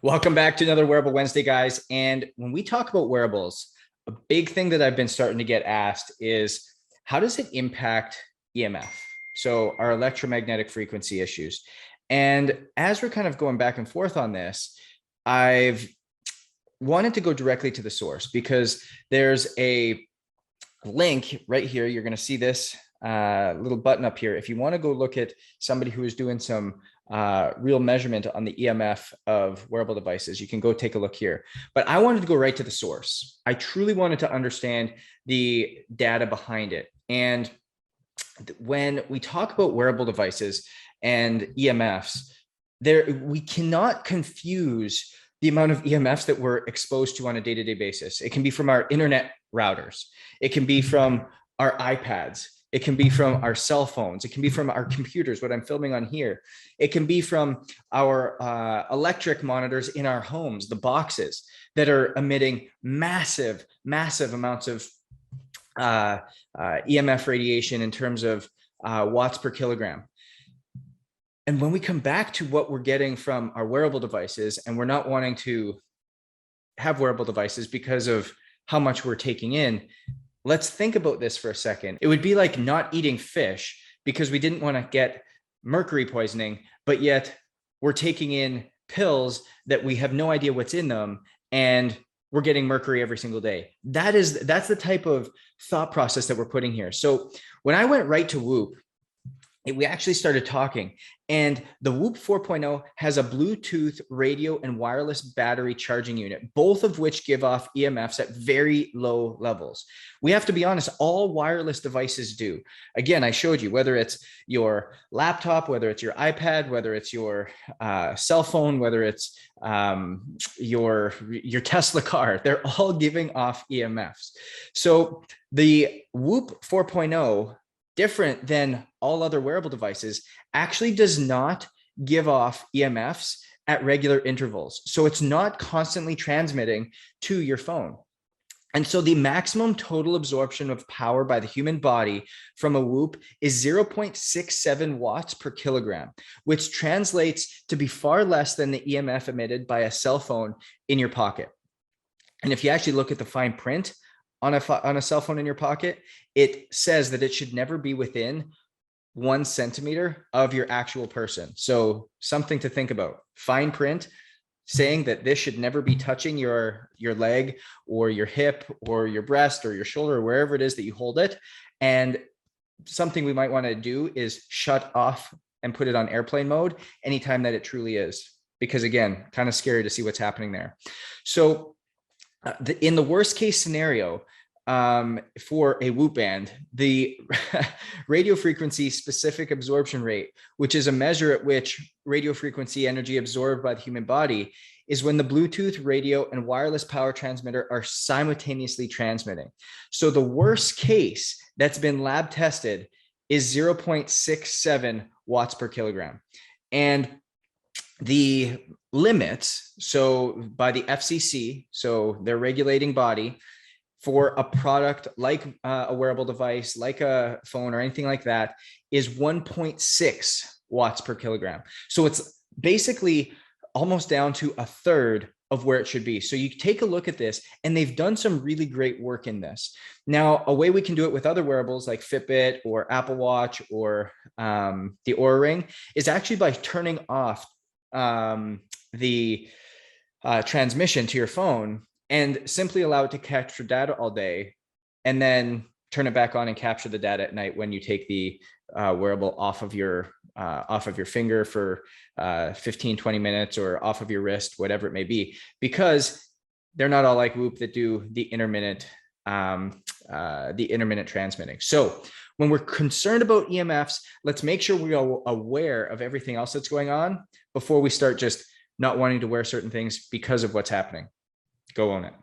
Welcome back to another Wearable Wednesday, guys. And when we talk about wearables, a big thing that I've been starting to get asked is how does it impact EMF? So our electromagnetic frequency issues. And as we're kind of going back and forth on this, I've wanted to go directly to the source because there's a link right here. You're going to see this little button up here. If you want to go look at somebody who is doing some real measurement on the EMF of wearable devices, you can go take a look here. But I wanted to go right to the source. I truly wanted to understand the data behind it. And when we talk about wearable devices and EMFs, we cannot confuse the amount of EMFs that we're exposed to on a day-to-day basis. It can be from our internet routers. It can be from our iPads. It can be from our cell phones. It can be from our computers, what I'm filming on here. It can be from our electric monitors in our homes, the boxes that are emitting massive, massive amounts of EMF radiation in terms of watts per kilogram. And when we come back to what we're getting from our wearable devices, and we're not wanting to have wearable devices because of how much we're taking in, let's think about this for a second. It would be like not eating fish because we didn't want to get mercury poisoning, but yet we're taking in pills that we have no idea what's in them, and we're getting mercury every single day. That's the type of thought process that we're putting here. So when I went right to Whoop, we actually started talking, and the Whoop 4.0 has a Bluetooth radio and wireless battery charging unit, both of which give off EMFs at very low levels. We have to be honest, all wireless devices do. Again, I showed you, whether it's your laptop, whether it's your iPad, whether it's your cell phone, whether it's your Tesla car, they're all giving off EMFs. So the Whoop 4.0, different than all other wearable devices, actually does not give off EMFs at regular intervals. So it's not constantly transmitting to your phone. And so the maximum total absorption of power by the human body from a Whoop is 0.67 watts per kilogram, which translates to be far less than the EMF emitted by a cell phone in your pocket. And if you actually look at the fine print on a cell phone in your pocket, it says that it should never be within 1 centimeter of your actual person. So something to think about. Fine print saying that this should never be touching your leg or your hip or your breast or your shoulder or wherever it is that you hold it. And something we might want to do is shut off and put it on airplane mode anytime that it truly is, because again, kind of scary to see what's happening there. So in the worst case scenario, for a Whoop band, the radio frequency specific absorption rate, which is a measure at which radio frequency energy absorbed by the human body, is when the Bluetooth radio and wireless power transmitter are simultaneously transmitting. So the worst case that's been lab tested is 0.67 watts per kilogram. And the limits, so by the FCC, so their regulating body, for a product like a wearable device, like a phone or anything like that, is 1.6 watts per kilogram. So it's basically almost down to a third of where it should be. So you take a look at this, and they've done some really great work in this. Now, a way we can do it with other wearables like Fitbit or Apple Watch or the Oura Ring is actually by turning off the transmission to your phone and simply allow it to capture data all day, and then turn it back on and capture the data at night when you take the wearable off of your finger for 15, 20 minutes, or off of your wrist, whatever it may be, because they're not all like Whoop that do the intermittent transmitting. So when we're concerned about EMFs, let's make sure we are aware of everything else that's going on before we start just not wanting to wear certain things because of what's happening. Go own it.